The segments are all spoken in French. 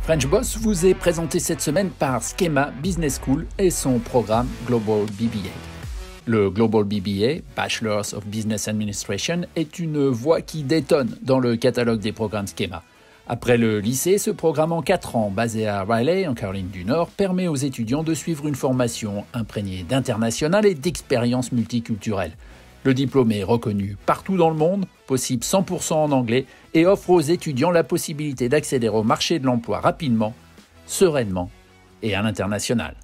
French Boss vous est présenté cette semaine par Schema Business School et son programme Global BBA. Le Global BBA, Bachelors of Business Administration, est une voie qui détonne dans le catalogue des programmes Schema. Après le lycée, ce programme en 4 ans, basé à Raleigh, en Caroline du Nord, permet aux étudiants de suivre une formation imprégnée d'international et d'expériences multiculturelles. Le diplôme est reconnu partout dans le monde, possible 100% en anglais, et offre aux étudiants la possibilité d'accéder au marché de l'emploi rapidement, sereinement et à l'international.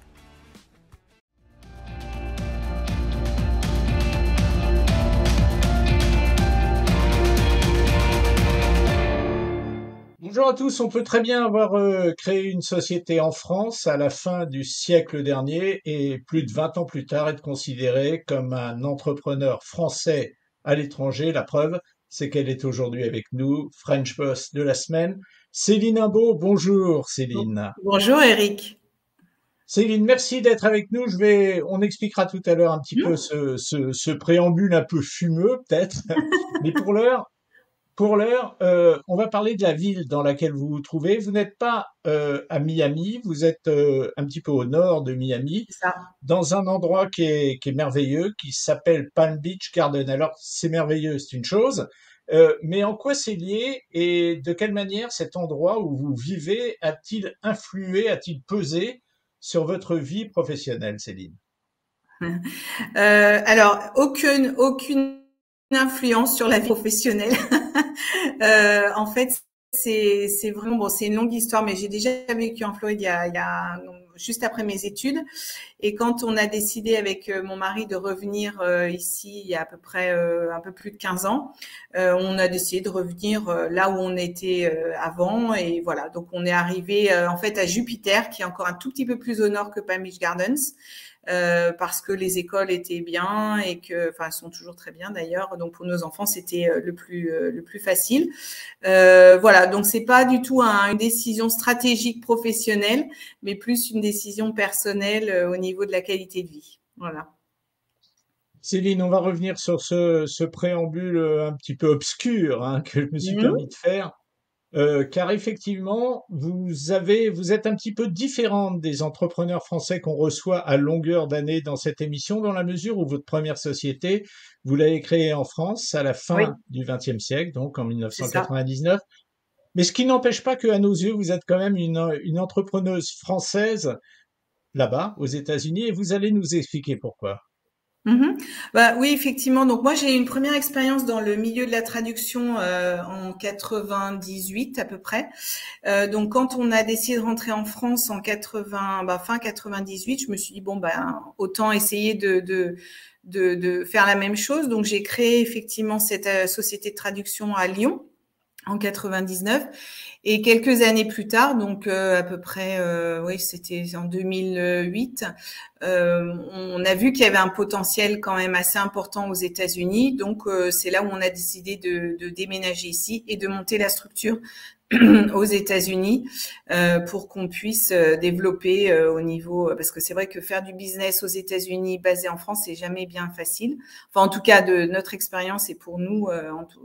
Bonjour à tous, on peut très bien avoir créé une société en France à la fin du siècle dernier et plus de 20 ans plus tard être considéré comme un entrepreneur français à l'étranger. La preuve, c'est qu'elle est aujourd'hui avec nous, French Boss de la semaine. Céline Imbeau, bonjour Céline. Bonjour Eric. Céline, merci d'être avec nous. On expliquera tout à l'heure un petit peu ce préambule un peu fumeux peut-être, mais pour l'heure, on va parler de la ville dans laquelle vous vous trouvez. Vous n'êtes pas à Miami, vous êtes un petit peu au nord de Miami, C'est ça. dans un endroit qui est merveilleux, qui s'appelle Palm Beach Garden. Alors, c'est merveilleux, c'est une chose, mais en quoi c'est lié et de quelle manière cet endroit où vous vivez a-t-il influé, a-t-il pesé sur votre vie professionnelle, Céline? Alors, aucune influence sur la vie professionnelle. En fait, c'est vraiment bon, c'est une longue histoire, mais j'ai déjà vécu en Floride juste après mes études. Et quand on a décidé avec mon mari de revenir ici il y a à peu près un peu plus de 15 ans, on a décidé de revenir là où on était avant. Et voilà, donc on est arrivé en fait à Jupiter, qui est encore un tout petit peu plus au nord que Palm Beach Gardens. Parce que les écoles étaient bien et que, enfin, elles sont toujours très bien d'ailleurs. Donc pour nos enfants, c'était le plus facile. Voilà, donc c'est pas du tout une décision stratégique professionnelle, mais plus une décision personnelle au niveau de la qualité de vie. Voilà. Céline, on va revenir sur ce préambule un petit peu obscur hein, que je me suis permis de faire. Car effectivement, vous êtes un petit peu différente des entrepreneurs français qu'on reçoit à longueur d'année dans cette émission, dans la mesure où votre première société, vous l'avez créée en France à la Oui, fin du XXe siècle, donc en c'est ça. 1999. Mais ce qui n'empêche pas qu'à nos yeux, vous êtes quand même une entrepreneuse française là-bas, aux États-Unis, et vous allez nous expliquer pourquoi. Mhm. Bah oui, effectivement. Donc moi, j'ai eu une première expérience dans le milieu de la traduction en 98 à peu près. Donc quand on a décidé de rentrer en France en 80, fin 98, je me suis dit bon autant essayer de faire la même chose. Donc j'ai créé effectivement cette société de traduction à Lyon en 99 et quelques années plus tard, donc à peu près, oui, c'était en 2008, on a vu qu'il y avait un potentiel quand même assez important aux États-Unis. Donc c'est là où on a décidé de déménager ici et de monter la structure aux États-Unis pour qu'on puisse développer au niveau, parce que c'est vrai que faire du business aux États-Unis basé en France, c'est jamais bien facile. Enfin, en tout cas, de notre expérience et pour nous,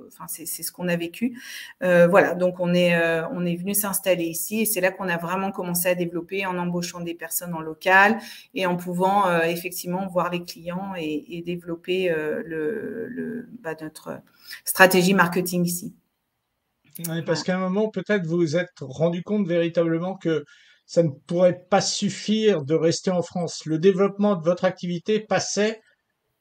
enfin c'est ce qu'on a vécu. Voilà, donc on est venu s'installer ici et c'est là qu'on a vraiment commencé à développer en embauchant des personnes en local et en pouvant effectivement voir les clients et développer notre stratégie marketing ici. Oui, parce qu'à un moment, peut-être vous vous êtes rendu compte véritablement que ça ne pourrait pas suffire de rester en France. Le développement de votre activité passait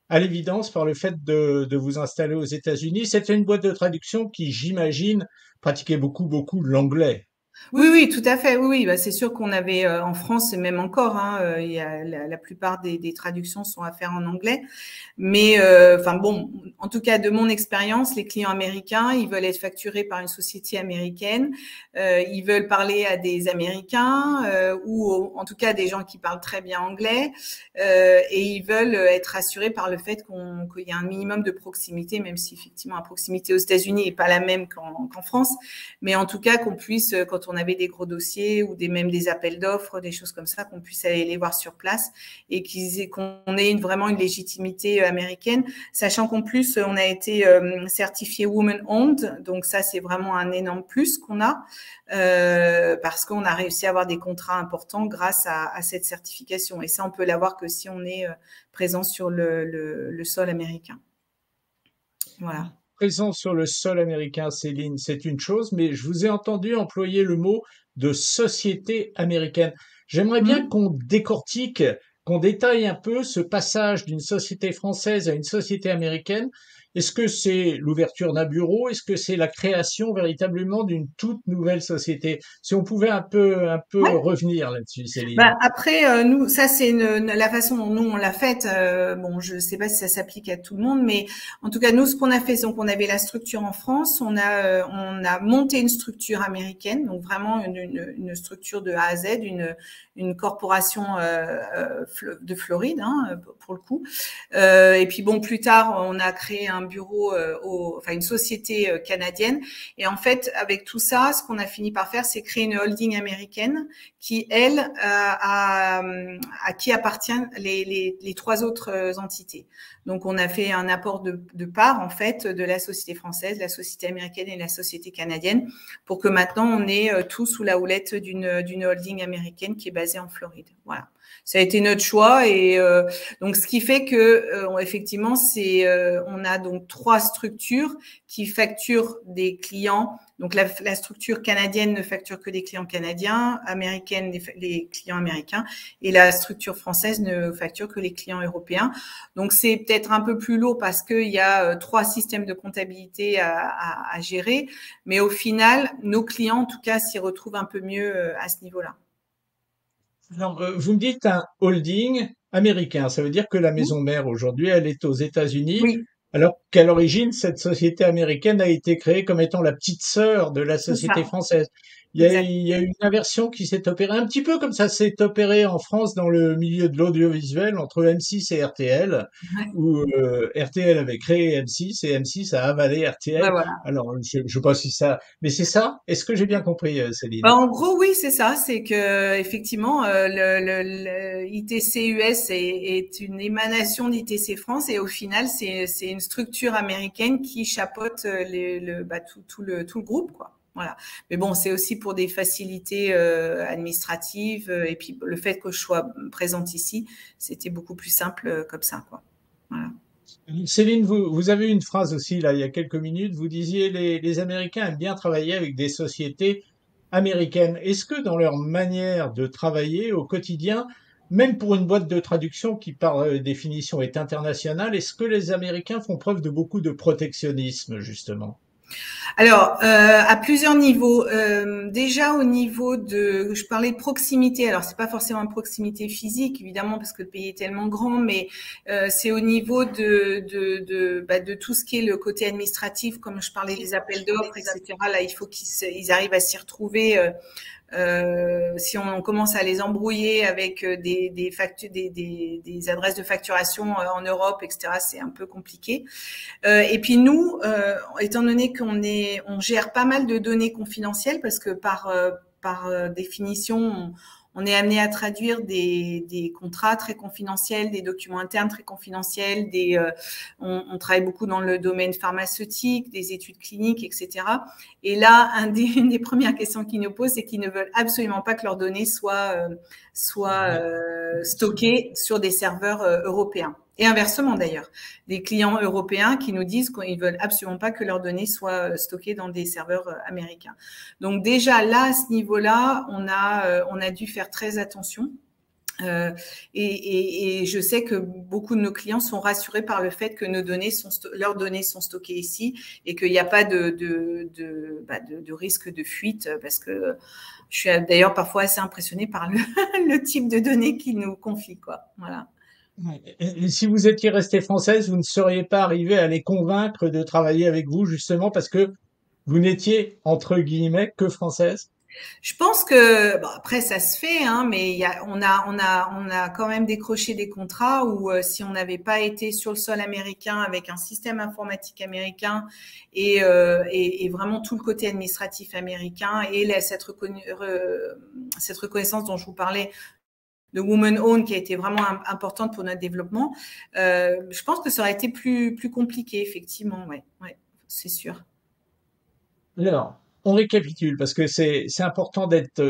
à l'évidence par le fait de vous installer aux États-Unis. C'était une boîte de traduction qui, j'imagine, pratiquait beaucoup l'anglais. Oui, oui, tout à fait. Oui, oui. Bah, c'est sûr qu'on avait en France et même encore, hein, il y a la plupart des traductions sont à faire en anglais. Mais enfin bon, en tout cas de mon expérience, les clients américains, ils veulent être facturés par une société américaine, ils veulent parler à des Américains ou en tout cas des gens qui parlent très bien anglais, et ils veulent être assurés par le fait qu'il y a un minimum de proximité, même si effectivement la proximité aux États-Unis n'est pas la même qu'en France, mais en tout cas qu'on puisse, quand on avait des gros dossiers ou même des appels d'offres, des choses comme ça, qu'on puisse aller les voir sur place et qu'on ait vraiment une légitimité américaine, sachant qu'en plus, on a été certifié Women Owned, donc ça, c'est vraiment un énorme plus qu'on a, parce qu'on a réussi à avoir des contrats importants grâce à cette certification. Et ça, on peut l'avoir que si on est présent sur le sol américain. Voilà. Présent sur le sol américain, Céline, c'est une chose, mais je vous ai entendu employer le mot de société américaine. J'aimerais bien qu'on décortique, qu'on détaille un peu ce passage d'une société française à une société américaine. Est-ce que c'est l'ouverture d'un bureau? Est-ce que c'est la création véritablement d'une toute nouvelle société? Si on pouvait un peu Ouais. revenir là-dessus, Céline. Bah après, nous, ça c'est la façon dont nous on l'a faite. Bon, je sais pas si ça s'applique à tout le monde, mais en tout cas nous, ce qu'on a fait, donc on avait la structure en France, on a monté une structure américaine, donc vraiment une structure de A à Z, une corporation de Floride, hein, pour le coup. Et puis bon, plus tard, on a créé un bureau, enfin une société canadienne. Et en fait, avec tout ça, ce qu'on a fini par faire, c'est créer une holding américaine qui, elle, à qui appartiennent les trois autres entités. Donc, on a fait un apport de parts, en fait, de la société française, la société américaine et la société canadienne, pour que maintenant, on ait tout sous la houlette d'une holding américaine qui est basée en Floride. Voilà. Ça a été notre choix et donc ce qui fait que effectivement on a donc trois structures qui facturent des clients. Donc la structure canadienne ne facture que des clients canadiens, américaine les clients américains et la structure française ne facture que les clients européens. Donc c'est peut-être un peu plus lourd parce qu'il y a trois systèmes de comptabilité à gérer, mais au final nos clients en tout cas s'y retrouvent un peu mieux à ce niveau-là. Alors, vous me dites un holding américain. Ça veut dire que la maison mère aujourd'hui, elle est aux États-Unis, Oui, alors qu'à l'origine, cette société américaine a été créée comme étant la petite sœur de la c'est société ça, française. exact. Il y a eu une inversion qui s'est opérée un petit peu comme ça s'est opéré en France dans le milieu de l'audiovisuel entre M6 et RTL, Ouais. où RTL avait créé M6 et M6 a avalé Ouais, RTL. voilà. Alors, je sais pas si ça, mais c'est ça. Est-ce que j'ai bien compris, Céline? Bah, en gros, oui, c'est ça. C'est que effectivement, le ITC US est une émanation d'ITC France et au final, c'est une structure américaine qui chapeaute tout le groupe, quoi. Voilà. Mais bon, c'est aussi pour des facilités administratives et puis le fait que je sois présente ici, c'était beaucoup plus simple comme ça, quoi. Voilà. Céline, vous avez une phrase aussi, là, il y a quelques minutes. Vous disiez les Américains aiment bien travailler avec des sociétés américaines. Est-ce que dans leur manière de travailler au quotidien, même pour une boîte de traduction qui par définition est internationale, est-ce que les Américains font preuve de beaucoup de protectionnisme, justement? Alors, à plusieurs niveaux. Déjà au niveau je parlais de proximité. Alors, c'est pas forcément une proximité physique, évidemment, parce que le pays est tellement grand, mais c'est au niveau de tout ce qui est le côté administratif, comme je parlais des appels d'offres, etc. Là, il faut qu'ils arrivent à s'y retrouver. Si on commence à les embrouiller avec des adresses de facturation en Europe, etc., c'est un peu compliqué. Et puis nous, étant donné on gère pas mal de données confidentielles parce que par définition, on est amené à traduire des contrats très confidentiels, des documents internes très confidentiels, on travaille beaucoup dans le domaine pharmaceutique, des études cliniques, etc. Et là, une des premières questions qu'ils nous posent, c'est qu'ils ne veulent absolument pas que leurs données soient stockées sur des serveurs européens. Et inversement d'ailleurs, des clients européens qui nous disent qu'ils veulent absolument pas que leurs données soient stockées dans des serveurs américains. Donc déjà là, à ce niveau-là, on a dû faire très attention. Et je sais que beaucoup de nos clients sont rassurés par le fait que leurs données sont stockées ici et qu'il n'y a pas de risque de fuite parce que je suis d'ailleurs parfois assez impressionnée par le type de données qu'ils nous confient, quoi. Voilà. Et si vous étiez restée française, vous ne seriez pas arrivé à les convaincre de travailler avec vous, justement parce que vous n'étiez, entre guillemets, que française? Je pense que bon, après ça se fait, hein, mais on a quand même décroché des contrats où si on n'avait pas été sur le sol américain avec un système informatique américain et vraiment tout le côté administratif américain et cette reconnaissance dont je vous parlais de Women Own qui a été vraiment importante pour notre développement, je pense que ça aurait été plus compliqué effectivement, ouais, c'est sûr. Alors, on récapitule parce que c'est important d'être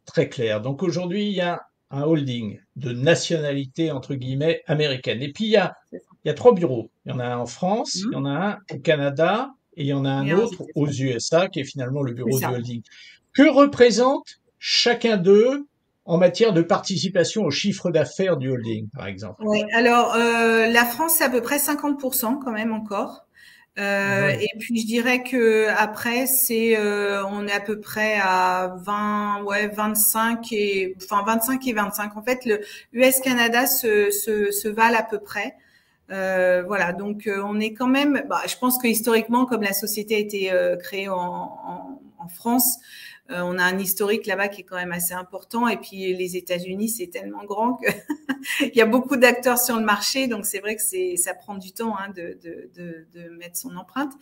très clair. Donc aujourd'hui, il y a un holding de nationalité entre guillemets américaine. Et puis il y a trois bureaux. Il y en a un en France, il y en a un au Canada et il y en a un Et aux autre aux États-Unis. USA qui est finalement le C'est bureau du ça. holding. Que représente chacun d'eux en matière de participation au chiffre d'affaires du holding, par exemple? Ouais, alors la France, c'est à peu près 50% quand même encore. Ah oui. Et puis je dirais que après, on est à peu près à 20, ouais, 25 et 25. En fait, le US-Canada se valent à peu près. Voilà, donc on est quand même. Bah, je pense que historiquement, comme la société a été créée en France, on a un historique là-bas qui est quand même assez important. Et puis les États-Unis, c'est tellement grand que il y a beaucoup d'acteurs sur le marché, donc c'est vrai que ça prend du temps hein, de mettre son empreinte.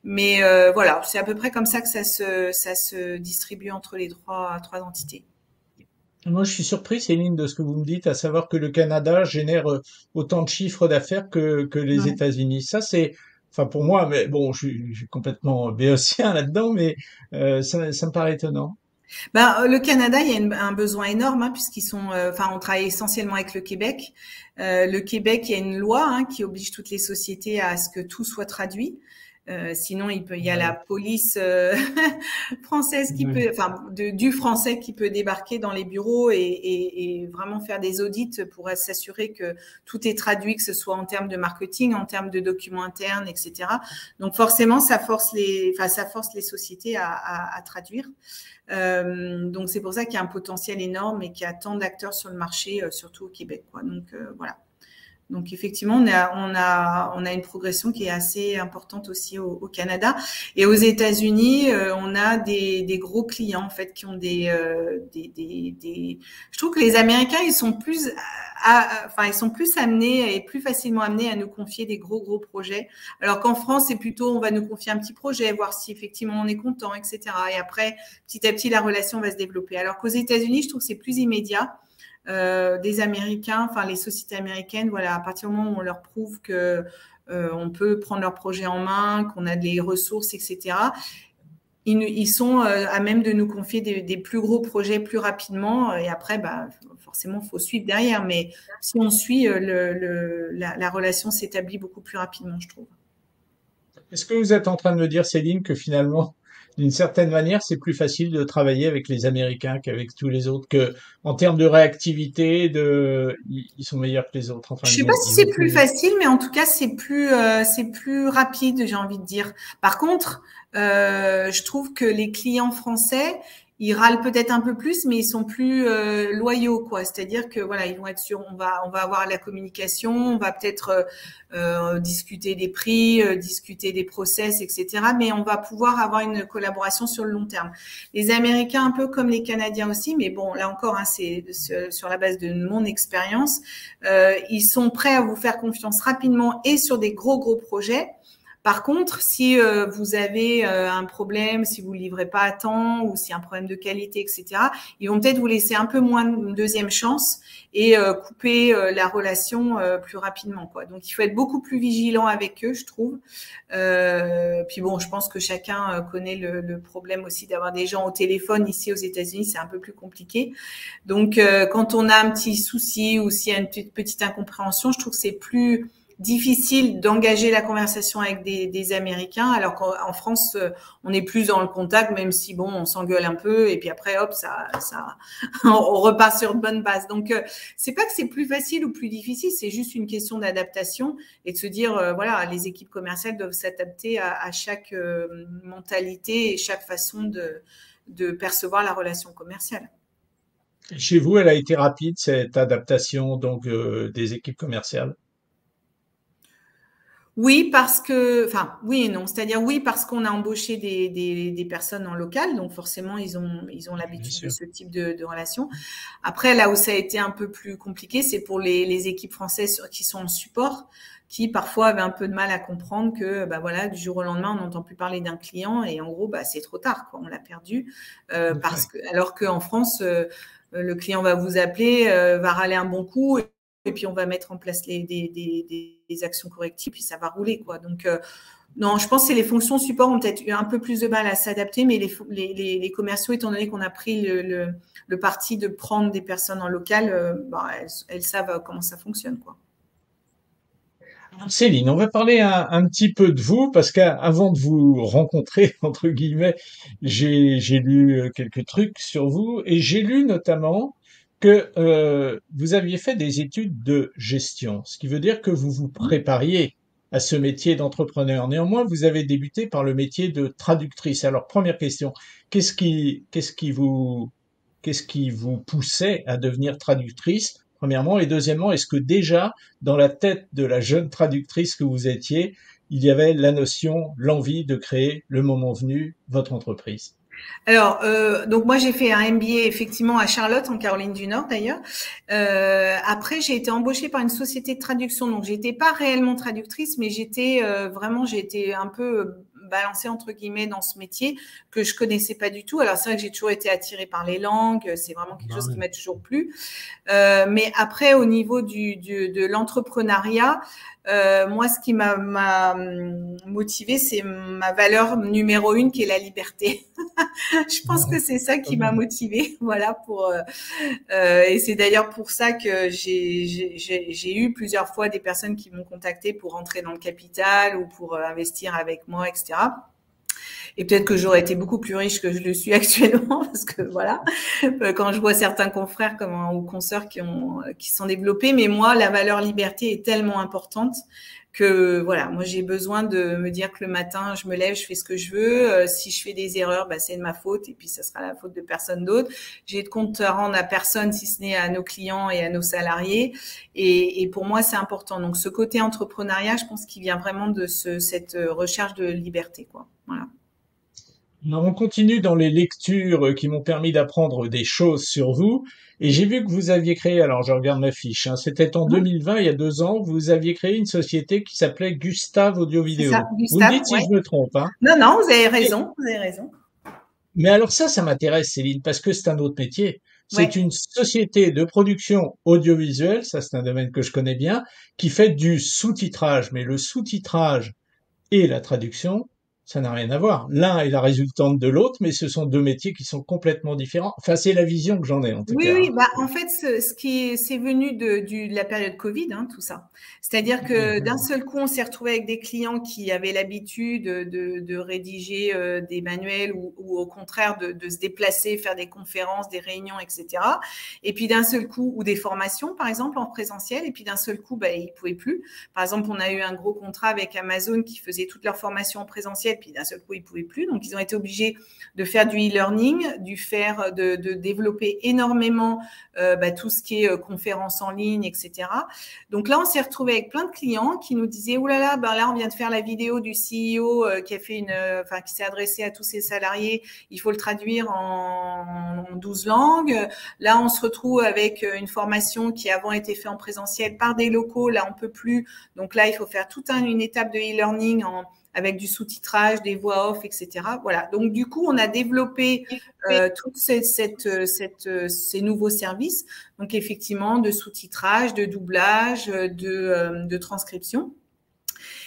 Mais voilà, c'est à peu près comme ça que ça se distribue entre les trois entités. Moi, je suis surpris, Céline, de ce que vous me dites, à savoir que le Canada génère autant de chiffres d'affaires que les Ouais. États-Unis. Ça, c'est, enfin, pour moi, mais bon, je suis complètement béotien là-dedans, mais ça me paraît étonnant. Ben, le Canada, il y a un besoin énorme hein, puisqu'ils sont, enfin, on travaille essentiellement avec le Québec. Le Québec, il y a une loi hein, qui oblige toutes les sociétés à ce que tout soit traduit. Sinon, il y a la Ouais, police française qui ouais. peut, enfin, du français qui peut débarquer dans les bureaux et vraiment faire des audits pour s'assurer que tout est traduit, que ce soit en termes de marketing, en termes de documents internes, etc. Donc forcément, ça force les sociétés à traduire. Donc c'est pour ça qu'il y a un potentiel énorme et qu'il y a tant d'acteurs sur le marché, surtout au Québec, quoi. Donc voilà. Donc effectivement, on a une progression qui est assez importante aussi au Canada et aux États-Unis, on a des gros clients en fait qui ont des. Je trouve que les Américains ils sont plus amenés et plus facilement amenés à nous confier des gros projets, alors qu'en France c'est plutôt on va nous confier un petit projet, voir si effectivement on est content, etc. Et après petit à petit la relation va se développer. Alors qu'aux États-Unis, je trouve que c'est plus immédiat des Américains, enfin les sociétés américaines, voilà, à partir du moment où on leur prouve que on peut prendre leur projet en main, qu'on a des ressources, etc. Ils sont à même de nous confier des plus gros projets plus rapidement. Et après, bah, forcément, il faut suivre derrière. Mais si on suit, la relation s'établit beaucoup plus rapidement, je trouve. Est-ce que vous êtes en train de me dire, Céline, que finalement, d'une certaine manière, c'est plus facile de travailler avec les Américains qu'avec tous les autres, que en termes de réactivité, ils sont meilleurs que les autres. Enfin, Je sais pas si ils ont c'est plus plus. facile, mais en tout cas, c'est plus rapide, j'ai envie de dire. Par contre, je trouve que les clients français, ils râlent peut-être un peu plus, mais ils sont plus loyaux, quoi. C'est-à-dire que voilà, ils vont être sûrs, on va avoir la communication, on va peut-être discuter des prix, discuter des process, etc. Mais on va pouvoir avoir une collaboration sur le long terme. Les Américains, un peu comme les Canadiens aussi, mais bon, là encore, hein, c'est sur la base de mon expérience. Ils sont prêts à vous faire confiance rapidement et sur des gros projets. Par contre, si vous avez un problème, si vous ne livrez pas à temps ou s'il y a un problème de qualité, etc., ils vont peut-être vous laisser un peu moins une deuxième chance et couper la relation plus rapidement, quoi. Donc, il faut être beaucoup plus vigilant avec eux, je trouve. Puis bon, je pense que chacun connaît le problème aussi d'avoir des gens au téléphone. Ici, aux États-Unis, c'est un peu plus compliqué. Donc, quand on a un petit souci ou s'il y a une petite incompréhension, je trouve que c'est plus difficile d'engager la conversation avec des Américains, alors qu'en France, on est plus dans le contact, même si bon, on s'engueule un peu, et puis après, hop, on repart sur de bonnes bases. Donc, c'est pas que c'est plus facile ou plus difficile, c'est juste une question d'adaptation et de se dire, voilà, les équipes commerciales doivent s'adapter à chaque mentalité et chaque façon de percevoir la relation commerciale. Chez vous, elle a été rapide, cette adaptation donc des équipes commerciales. Oui, parce que, enfin, oui et non. C'est-à-dire oui, parce qu'on a embauché des personnes en local, donc forcément ils ont Bien l'habitude de sûr. ce type de relation. Après, là où ça a été un peu plus compliqué, c'est pour les équipes françaises qui sont en support, qui parfois avaient un peu de mal à comprendre que, bah voilà, du jour au lendemain, on n'entend plus parler d'un client et en gros, bah c'est trop tard, quoi. On l'a perdu parce Ouais. que, alors qu'en France, le client va vous appeler, va râler un bon coup et puis on va mettre en place des actions correctives, puis ça va rouler, quoi. Donc non, je pense que les fonctions support ont peut-être eu un peu plus de mal à s'adapter, mais les commerciaux, étant donné qu'on a pris le parti de prendre des personnes en local, bah, elles savent comment ça fonctionne, quoi. Alors, Céline, on va parler un petit peu de vous parce qu'avant de vous rencontrer, entre guillemets, j'ai lu quelques trucs sur vous et j'ai lu notamment que vous aviez fait des études de gestion, ce qui veut dire que vous vous prépariez à ce métier d'entrepreneur. Néanmoins, vous avez débuté par le métier de traductrice. Alors, première question, qu'est-ce qui vous poussait à devenir traductrice, premièrement, et deuxièmement, est-ce que déjà dans la tête de la jeune traductrice que vous étiez, il y avait la notion, l'envie de créer, le moment venu, votre entreprise? Alors, donc moi j'ai fait un MBA effectivement à Charlotte, en Caroline du Nord d'ailleurs. Après, j'ai été embauchée par une société de traduction, donc j'étais pas réellement traductrice, mais j'étais vraiment, j'ai été un peu balancée entre guillemets dans ce métier que je connaissais pas du tout. Alors c'est vrai que j'ai toujours été attirée par les langues, c'est vraiment quelque Bah chose qui oui. m'a toujours plu. Mais après, au niveau de l'entrepreneuriat, moi, ce qui m'a motivée, c'est ma valeur numéro une, qui est la liberté. Je pense que c'est ça qui m'a motivée, voilà. Et c'est d'ailleurs pour ça que j'ai eu plusieurs fois des personnes qui m'ont contacté pour rentrer dans le capital ou pour investir avec moi, etc. Et peut-être que j'aurais été beaucoup plus riche que je le suis actuellement, parce que voilà, quand je vois certains confrères ou consoeurs qui sont développés, mais moi, la valeur liberté est tellement importante que voilà, moi j'ai besoin de me dire que le matin, je me lève, je fais ce que je veux. Si je fais des erreurs, bah, c'est de ma faute et puis ça sera la faute de personne d'autre. J'ai de compte à rendre à personne, si ce n'est à nos clients et à nos salariés. Et pour moi, c'est important. Donc ce côté entrepreneuriat, je pense qu'il vient vraiment de cette recherche de liberté, quoi. Voilà. Alors, on continue dans les lectures qui m'ont permis d'apprendre des choses sur vous. Et j'ai vu que vous aviez créé, alors je regarde ma fiche, hein, c'était en 2020, il y a 2 ans, vous aviez créé une société qui s'appelait Gustave Audio C'est ça, Vidéo. Vous me Gustave, dites si ouais. je me trompe, hein. Non, non, vous avez Et- raison, vous avez raison. mais alors ça m'intéresse, Céline, parce que c'est un autre métier. C'est Ouais. une société de production audiovisuelle, ça c'est un domaine que je connais bien, qui fait du sous-titrage. Mais le sous-titrage et la traduction, ça n'a rien à voir. L'un est la résultante de l'autre, mais ce sont deux métiers qui sont complètement différents. Enfin, c'est la vision que j'en ai en tout Oui, cas, oui, hein. bah, en fait, c'est venu de la période Covid, hein, tout ça. C'est-à-dire Oui, que oui, d'un oui. seul coup, on s'est retrouvé avec des clients qui avaient l'habitude de rédiger des manuels ou au contraire de se déplacer, faire des conférences, des réunions, etc. Et puis d'un seul coup, ou des formations, par exemple, en présentiel, et puis d'un seul coup, bah, ils ne pouvaient plus. Par exemple, on a eu un gros contrat avec Amazon qui faisait toutes leurs formations en présentiel, puis d'un seul coup, ils ne pouvaient plus. Donc, ils ont été obligés de faire du e-learning, de développer énormément tout ce qui est conférences en ligne, etc. Donc là, on s'est retrouvé avec plein de clients qui nous disaient, oh là là, ben là, on vient de faire la vidéo du CEO qui a fait qui s'est adressé à tous ses salariés. Il faut le traduire en 12 langues. Là, on se retrouve avec une formation qui avant était faite en présentiel par des locaux. Là, on peut plus. Donc là, il faut faire toute une étape de e-learning avec du sous-titrage, des voix off, etc. Voilà. Donc du coup, on a développé toutes ces nouveaux services. Donc effectivement, de sous-titrage, de doublage, de transcription.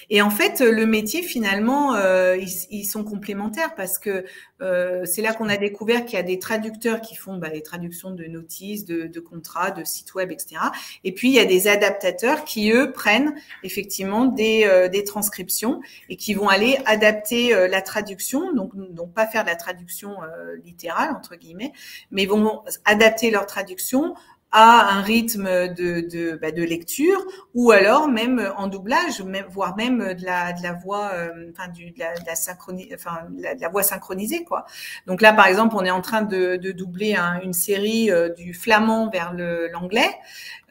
Et en fait, le métier, finalement, ils sont complémentaires parce que c'est là qu'on a découvert qu'il y a des traducteurs qui font les traductions de notices, de contrats, de sites web, etc. Et puis, il y a des adaptateurs qui, eux, prennent effectivement des transcriptions et qui vont aller adapter la traduction, donc pas faire de la traduction littérale, entre guillemets, mais vont adapter leur traduction à un rythme de lecture, ou alors même en doublage, voire même de la voix, de la voix synchronisée, quoi. Donc là, par exemple, on est en train de doubler une série du flamand vers l'anglais,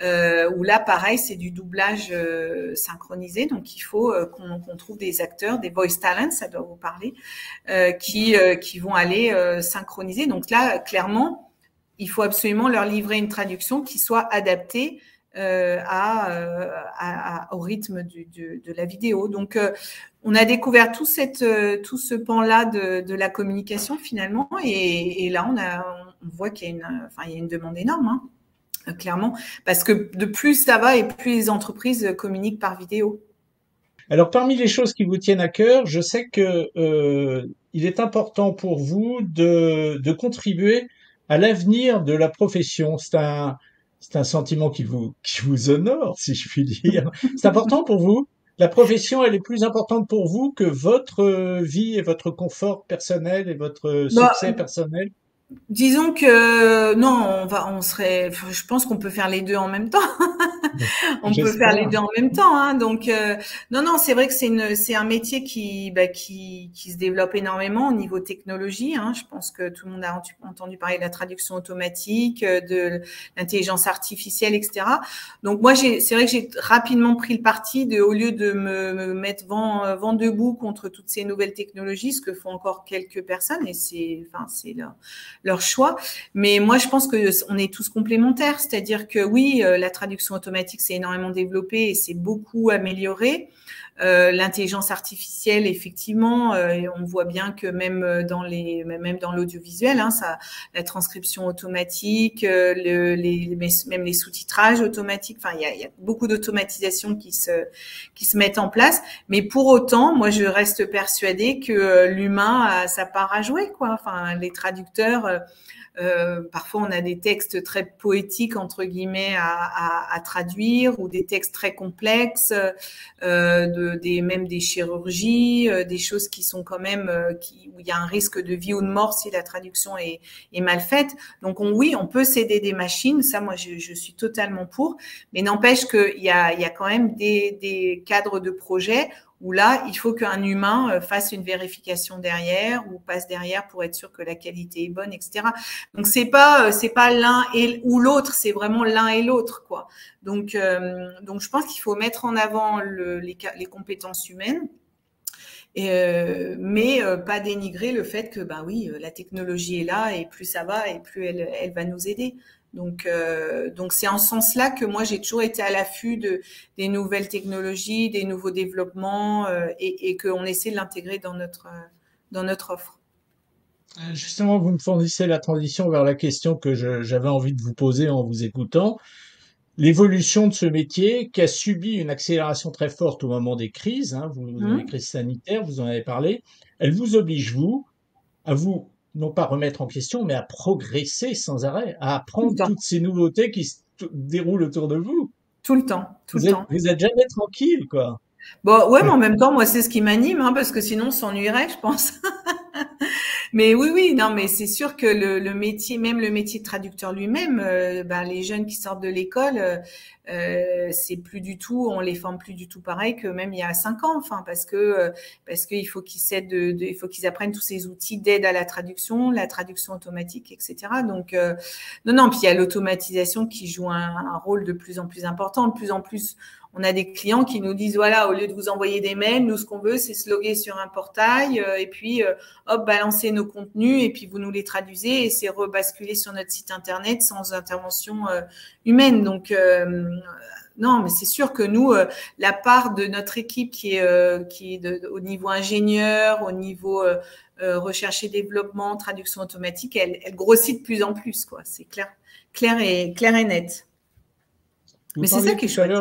où là, pareil, c'est du doublage synchronisé. Donc il faut qu'on trouve des acteurs, des voice talents, ça doit vous parler, qui vont aller synchroniser. Donc là, clairement, il faut absolument leur livrer une traduction qui soit adaptée au rythme de la vidéo. Donc, on a découvert tout ce pan-là de la communication finalement, et là, on voit qu'il y a une demande énorme, hein, clairement, parce que de plus ça va et plus les entreprises communiquent par vidéo. Alors, parmi les choses qui vous tiennent à cœur, je sais que il est important pour vous de contribuer à l'avenir de la profession. C'est un sentiment qui vous honore, si je puis dire. C'est important pour vous? La profession, elle est plus importante pour vous que votre vie et votre confort personnel et votre succès personnel? Disons que non, je pense qu'on peut faire les deux en même temps. On peut faire les J'espère. deux en même temps, hein. Donc non, c'est vrai que c'est un métier qui se développe énormément au niveau technologie, hein. Je pense que tout le monde a entendu parler de la traduction automatique, de l'intelligence artificielle, etc. Donc moi, c'est vrai que j'ai rapidement pris le parti au lieu de me mettre vent debout contre toutes ces nouvelles technologies, ce que font encore quelques personnes, et c'est leur choix. Mais moi, je pense que on est tous complémentaires, c'est-à-dire que oui, la traduction automatique s'est énormément développée et s'est beaucoup améliorée. L'intelligence artificielle, effectivement, on voit bien que même dans l'audiovisuel, hein, la transcription automatique, même les sous-titrages automatiques. Enfin, il y a beaucoup d'automatisation qui se mettent en place. Mais pour autant, moi, je reste persuadée que l'humain a sa part à jouer, quoi. Enfin, les traducteurs. Parfois, on a des textes très poétiques entre guillemets à traduire, ou des textes très complexes, même des chirurgies, des choses qui sont quand même où il y a un risque de vie ou de mort si la traduction est mal faite. Donc oui, on peut s'aider des machines. Ça, moi, je suis totalement pour. Mais n'empêche qu'il y a quand même des cadres de projet où là, il faut qu'un humain fasse une vérification derrière ou passe derrière pour être sûr que la qualité est bonne, etc. Donc c'est pas l'un ou l'autre, c'est vraiment l'un et l'autre, quoi. Donc je pense qu'il faut mettre en avant les compétences humaines. Mais pas dénigrer le fait que oui, la technologie est là, et plus ça va et plus elle va nous aider. Donc c'est en ce sens-là que moi j'ai toujours été à l'affût des nouvelles technologies, des nouveaux développements, et qu'on essaie de l'intégrer dans notre offre. Justement, vous me fournissez la transition vers la question que j'avais envie de vous poser en vous écoutant. L'évolution de ce métier qui a subi une accélération très forte au moment des crises, hein, les crises sanitaires, vous en avez parlé, elle vous oblige, à vous, non pas remettre en question, mais à progresser sans arrêt, à apprendre toutes ces nouveautés qui se déroulent autour de vous. Tout le temps, tout le temps. Vous êtes jamais tranquille, quoi. Bon, ouais, mais en même temps, moi, c'est ce qui m'anime, hein, parce que sinon, on s'ennuierait, je pense. Mais oui, non, mais c'est sûr que le métier, même le métier de traducteur lui-même, les jeunes qui sortent de l'école, c'est plus du tout, on les forme plus du tout pareil que même il y a 5 ans, enfin, parce qu'il faut il faut qu'ils apprennent tous ces outils d'aide à la traduction automatique, etc. Donc, non, puis il y a l'automatisation qui joue un rôle de plus en plus important, de plus en plus. On a des clients qui nous disent, voilà, au lieu de vous envoyer des mails, nous, ce qu'on veut, c'est se loguer sur un portail, et puis, hop, balancer nos contenus, et puis vous nous les traduisez, et c'est rebasculé sur notre site internet sans intervention humaine. Donc, non, mais c'est sûr que nous, la part de notre équipe qui est au niveau ingénieur, au niveau recherche et développement, traduction automatique, elle grossit de plus en plus, quoi. C'est clair et net. Mais c'est ça qui est chouette.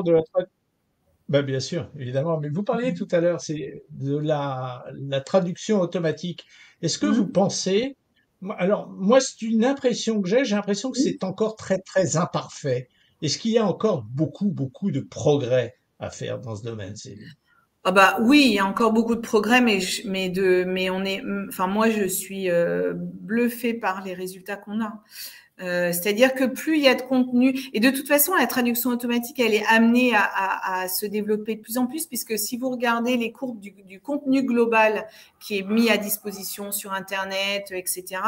Bien sûr, évidemment. Mais vous parliez tout à l'heure, c'est de la traduction automatique. Est-ce que vous pensez, alors moi, c'est une impression que j'ai l'impression que c'est encore très, très imparfait. Est-ce qu'il y a encore beaucoup, beaucoup de progrès à faire dans ce domaine, Céline? Oui, il y a encore beaucoup de progrès, mais moi je suis bluffée par les résultats qu'on a. C'est-à-dire que plus il y a de contenu, et de toute façon, la traduction automatique, elle est amenée à se développer de plus en plus, puisque si vous regardez les courbes du contenu global qui est mis à disposition sur Internet, etc.,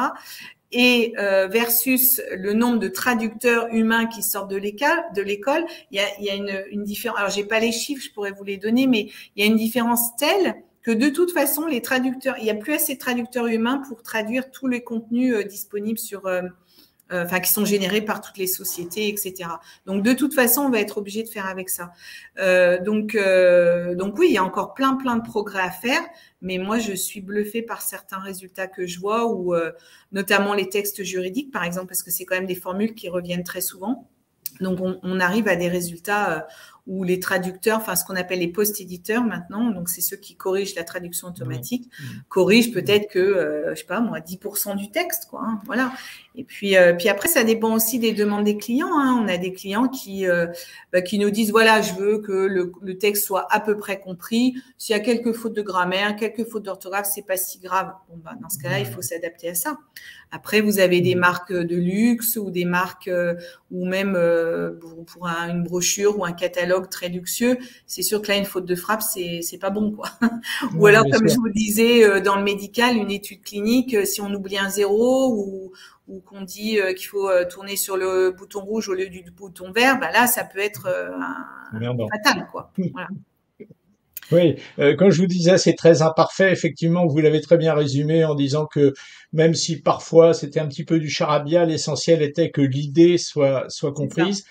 et versus le nombre de traducteurs humains qui sortent de l'école, il y a une différence. Alors, j'ai pas les chiffres, je pourrais vous les donner, mais il y a une différence telle que de toute façon, les traducteurs, il n'y a plus assez de traducteurs humains pour traduire tous les contenus disponibles sur qui sont générés par toutes les sociétés, etc. Donc, de toute façon, on va être obligé de faire avec ça. Donc oui, il y a encore plein de progrès à faire, mais moi, je suis bluffée par certains résultats que je vois, ou notamment les textes juridiques, par exemple, parce que c'est quand même des formules qui reviennent très souvent. Donc, on arrive à des résultats où les traducteurs, enfin, ce qu'on appelle les post-éditeurs maintenant, donc c'est ceux qui corrigent la traduction automatique, corrigent peut-être que, je sais pas moi, 10% du texte, quoi. Hein, voilà. Et puis après, ça dépend aussi des demandes des clients. Hein. On a des clients qui nous disent, voilà, je veux que le texte soit à peu près compris. S'il y a quelques fautes de grammaire, quelques fautes d'orthographe, c'est pas si grave. Bon, bah, dans ce cas-là, il faut s'adapter à ça. Après, vous avez des marques de luxe ou des marques ou même pour une brochure ou un catalogue très luxueux. C'est sûr que là, une faute de frappe, c'est pas bon, quoi. Ou alors, comme je vous disais, dans le médical, une étude clinique, si on oublie un zéro ou qu'on dit qu'il faut tourner sur le bouton rouge au lieu du bouton vert, bah là, ça peut être fatal, quoi. Voilà. Oui, quand je vous disais c'est très imparfait, effectivement, vous l'avez très bien résumé en disant que même si parfois c'était un petit peu du charabia, l'essentiel était que l'idée soit comprise.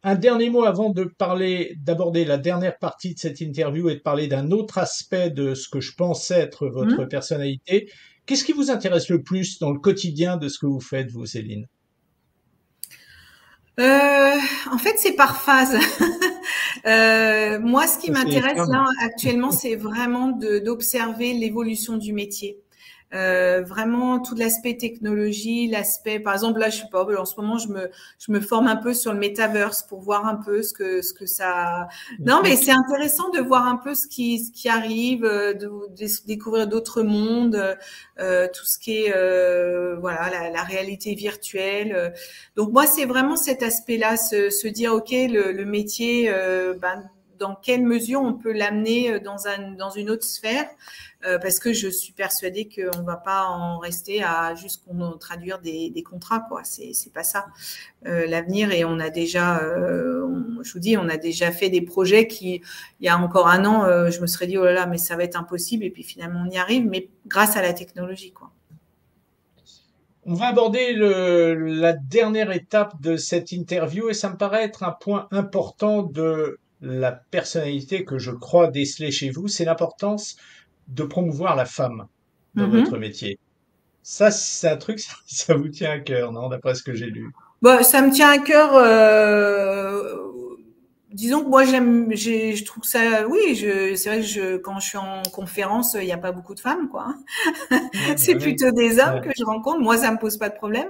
Un dernier mot avant d'aborder la dernière partie de cette interview et de parler d'un autre aspect de ce que je pense être votre personnalité. Qu'est-ce qui vous intéresse le plus dans le quotidien de ce que vous faites, vous, Céline? En fait, c'est par phase. Moi, ce qui m'intéresse là actuellement, c'est vraiment d'observer l'évolution du métier. Vraiment tout l'aspect technologie, l'aspect, par exemple là, je sais pas, en ce moment, je me forme un peu sur le metaverse pour voir un peu ce que ça. Non, mais c'est intéressant de voir un peu ce qui arrive, de découvrir d'autres mondes, tout ce qui est voilà la réalité virtuelle. Donc moi, c'est vraiment cet aspect-là, se dire ok, le métier, dans quelle mesure on peut l'amener dans une autre sphère. Parce que je suis persuadée qu'on va pas en rester à juste traduire des contrats, quoi. C'est pas ça l'avenir. Et on a déjà, je vous dis, on a déjà fait des projets qui, il y a encore un an, je me serais dit oh là là, mais ça va être impossible. Et puis finalement on y arrive, mais grâce à la technologie, quoi. On va aborder la dernière étape de cette interview et ça me paraît être un point important de la personnalité que je crois déceler chez vous, c'est l'importance de promouvoir la femme dans votre métier. Ça, c'est un truc, ça vous tient à cœur, non, d'après ce que j'ai lu? Bah, ça me tient à cœur. Disons que moi je trouve ça. Oui, c'est vrai que quand je suis en conférence, il n'y a pas beaucoup de femmes, quoi. C'est plutôt des hommes que je rencontre. Moi, ça me pose pas de problème,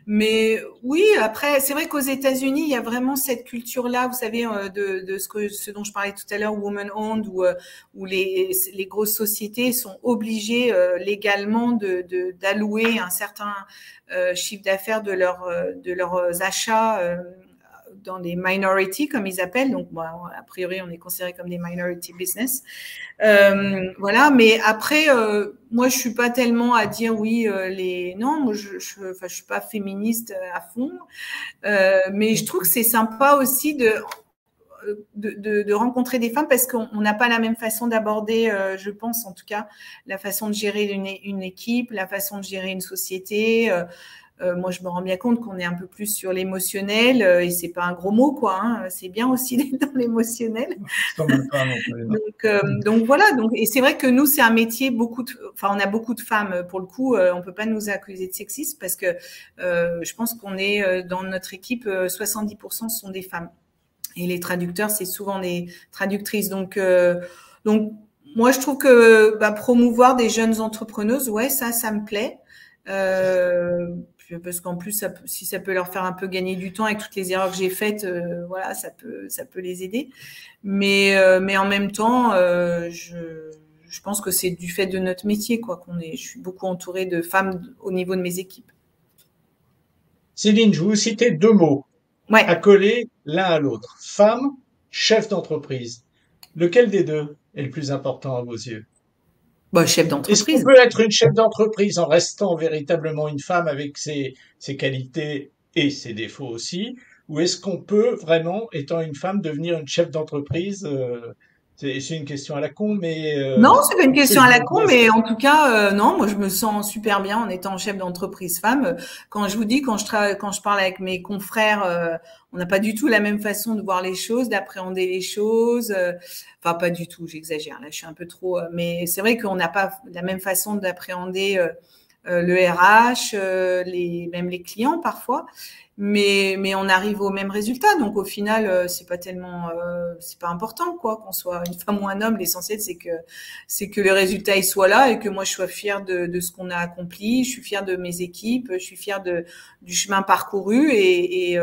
mais oui, après, c'est vrai qu'aux États-Unis, il y a vraiment cette culture-là, vous savez, de ce dont je parlais tout à l'heure, woman-owned, où les grosses sociétés sont obligées légalement d'allouer un certain chiffre d'affaires de leurs achats dans les minorities, comme ils appellent. Donc, bon, a priori, on est considéré comme des minority business. Voilà, mais après, moi, je suis pas tellement à dire oui, non, moi, je suis pas féministe à fond, mais je trouve que c'est sympa aussi de rencontrer des femmes parce qu'on n'a pas la même façon d'aborder, je pense en tout cas, la façon de gérer une équipe, la façon de gérer une société. Moi, je me rends bien compte qu'on est un peu plus sur l'émotionnel et c'est pas un gros mot, quoi. Hein, c'est bien aussi d'être dans l'émotionnel. Donc voilà. Et c'est vrai que nous, c'est un métier on a beaucoup de femmes. Pour le coup, on peut pas nous accuser de sexisme parce que je pense qu'on est dans notre équipe, 70% sont des femmes et les traducteurs, c'est souvent des traductrices. Donc moi, je trouve que promouvoir des jeunes entrepreneuses, ouais, ça me plaît. Parce qu'en plus, si ça peut leur faire un peu gagner du temps avec toutes les erreurs que j'ai faites, voilà, ça peut les aider. Mais en même temps, je pense que c'est du fait de notre métier, quoi, je suis beaucoup entourée de femmes au niveau de mes équipes. Céline, je vais vous citer deux mots à Ouais. coller l'un à l'autre. Femme, chef d'entreprise. Lequel des deux est le plus important à vos yeux? Bah, chef Est-ce qu'on d'entreprise. peut être une chef d'entreprise en restant véritablement une femme avec ses qualités et ses défauts aussi? Ou est-ce qu'on peut vraiment, étant une femme, devenir une chef d'entreprise? C'est une question à la con, mais Non, c'est pas une est-ce que question je à la me con, place? mais en tout cas, non, moi je me sens super bien en étant chef d'entreprise femme. Quand je vous dis, quand je parle avec mes confrères, on n'a pas du tout la même façon de voir les choses, d'appréhender les choses. Enfin, pas du tout, j'exagère. Là, je suis un peu trop. Mais c'est vrai qu'on n'a pas la même façon d'appréhender le RH, même les clients parfois. Mais on arrive au même résultat. Donc au final, c'est pas important quoi qu'on soit une femme ou un homme. L'essentiel c'est que le résultat il soit là et que moi je sois fière de ce qu'on a accompli. Je suis fière de mes équipes. Je suis fière du chemin parcouru et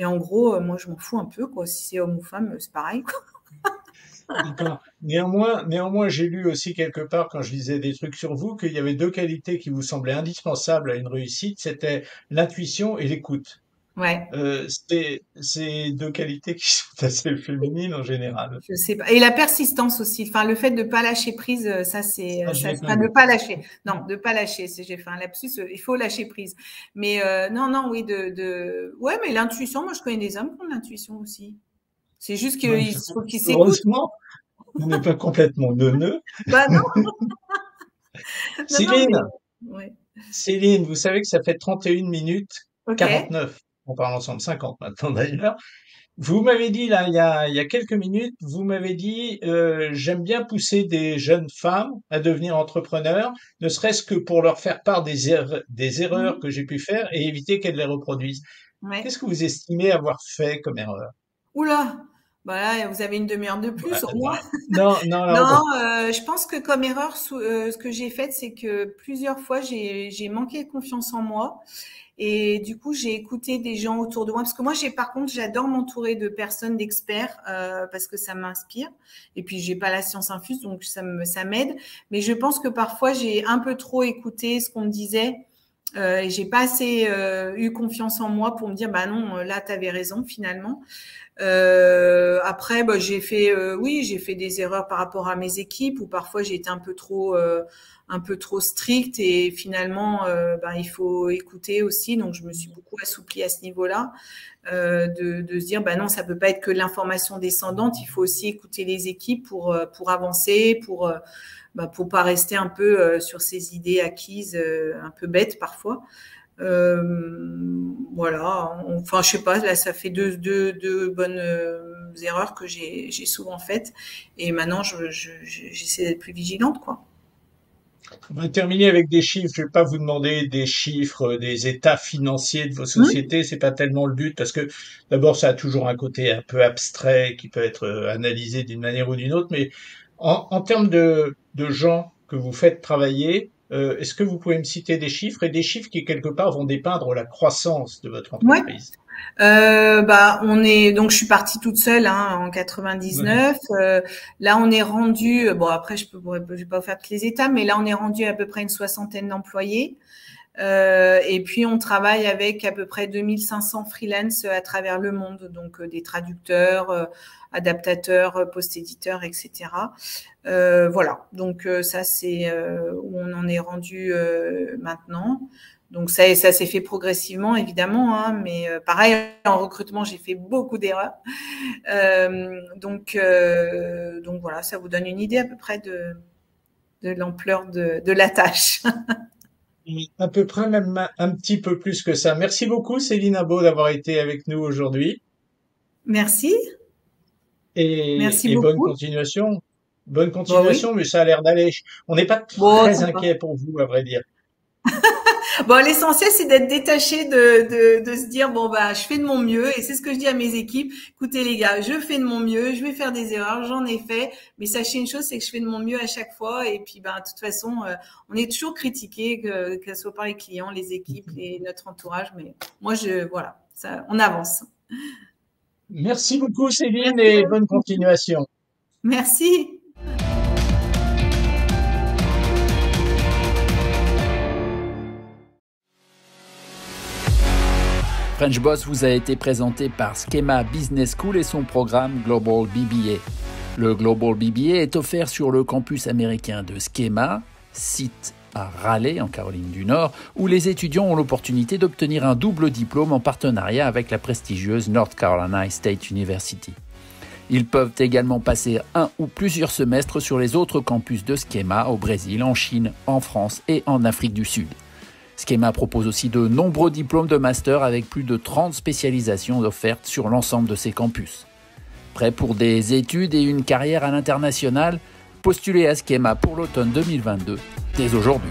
en gros, moi je m'en fous un peu quoi. Si c'est homme ou femme, c'est pareil quoi. D'accord. Néanmoins, j'ai lu aussi quelque part, quand je lisais des trucs sur vous, qu'il y avait deux qualités qui vous semblaient indispensables à une réussite, c'était l'intuition et l'écoute. Ouais. C'est deux qualités qui sont assez féminines en général. Je sais pas. Et la persistance aussi. Enfin, le fait de pas lâcher prise, ça c'est Ça, je ça. l'ai pas Enfin, de lu. pas lâcher. Non, de pas lâcher. J'ai fait un lapsus. Il faut lâcher prise. Mais non, non, oui, Ouais, mais l'intuition. Moi, je connais des hommes qui ont de l'intuition aussi. C'est juste Ouais, qu'il faut qu'ils s'écoutent. heureusement, on n'est pas complètement neuneux. Bah non, non, non, Céline, mais ouais. Céline, vous savez que ça fait 31 minutes Ok. 49. On parle ensemble 50 maintenant d'ailleurs. Vous m'avez dit là, il y a quelques minutes, vous m'avez dit, j'aime bien pousser des jeunes femmes à devenir entrepreneurs, ne serait-ce que pour leur faire part des erreurs Mhm. que j'ai pu faire et éviter qu'elles les reproduisent. Ouais. Qu'est-ce que vous estimez avoir fait comme erreur? Oula. Bah là, vous avez une demi-heure de plus Bah, au moins. non, non, non, Non, bon. je pense que comme erreur, ce que j'ai fait, c'est que plusieurs fois, j'ai manqué de confiance en moi. Et du coup, j'ai écouté des gens autour de moi. Parce que moi, par contre, j'adore m'entourer de personnes, d'experts, parce que ça m'inspire. Et puis, j'ai pas la science infuse, donc ça m'aide. Mais je pense que parfois, j'ai un peu trop écouté ce qu'on me disait. Et j'ai pas assez eu confiance en moi pour me dire, bah non, là, tu avais raison, finalement. Après, bah, oui, j'ai fait des erreurs par rapport à mes équipes où parfois j'ai été un peu trop stricte et finalement, ben, il faut écouter aussi. Donc, je me suis beaucoup assouplie à ce niveau-là, de se dire, bah non, ça peut pas être que l'information descendante. Il faut aussi écouter les équipes pour avancer, pour pas rester un peu sur ces idées acquises, un peu bêtes parfois. Voilà. Enfin, je sais pas. Là, ça fait deux bonnes erreurs que j'ai souvent faites. Et maintenant, j'essaie d'être plus vigilante, quoi. On va terminer avec des chiffres. Je vais pas vous demander des chiffres, des états financiers de vos Mmh. sociétés. C'est pas tellement le but parce que d'abord, ça a toujours un côté un peu abstrait qui peut être analysé d'une manière ou d'une autre. Mais en termes de gens que vous faites travailler, est-ce que vous pouvez me citer des chiffres et des chiffres qui quelque part vont dépeindre la croissance de votre Ouais. entreprise? Bah, donc je suis partie toute seule hein, en Ouais. 99. Là, on est rendu. Bon, après, je vais pas vous faire toutes les étapes, mais là, on est rendu à peu près une soixantaine d'employés. Et puis, on travaille avec à peu près 2500 freelance à travers le monde, donc des traducteurs, adaptateurs, post-éditeurs, etc. Voilà. Donc ça, c'est où on en est rendu maintenant. Donc ça s'est fait progressivement, évidemment, hein, mais pareil, en recrutement, j'ai fait beaucoup d'erreurs. Donc voilà, ça vous donne une idée à peu près de l'ampleur de la tâche. À peu près même un petit peu plus que ça. Merci beaucoup, Céline Abo, d'avoir été avec nous aujourd'hui Merci, merci et bonne beaucoup. continuation. Bonne Bon, oui. continuation, mais ça a l'air d'aller. On n'est pas Bon, très ça va. inquiet pour vous, à vrai dire. Bon, l'essentiel, c'est d'être détaché de se dire, bon, bah, je fais de mon mieux. Et c'est ce que je dis à mes équipes. Écoutez, les gars, je fais de mon mieux. Je vais faire des erreurs. J'en ai fait. Mais sachez une chose, c'est que je fais de mon mieux à chaque fois. Et puis, bah, de toute façon, on est toujours critiqué, que ce soit par les clients, les équipes, notre entourage. Mais moi, voilà, ça, on avance. Merci beaucoup, Céline, Merci et à bonne vous. continuation. Merci. French Boss vous a été présenté par Schema Business School et son programme Global BBA. Le Global BBA est offert sur le campus américain de Schema, site à Raleigh, en Caroline du Nord, où les étudiants ont l'opportunité d'obtenir un double diplôme en partenariat avec la prestigieuse North Carolina State University. Ils peuvent également passer un ou plusieurs semestres sur les autres campus de Schema au Brésil, en Chine, en France et en Afrique du Sud. Schema propose aussi de nombreux diplômes de master avec plus de 30 spécialisations offertes sur l'ensemble de ses campus. Prêt pour des études et une carrière à l'international ? Postulez à Schema pour l'automne 2022, dès aujourd'hui.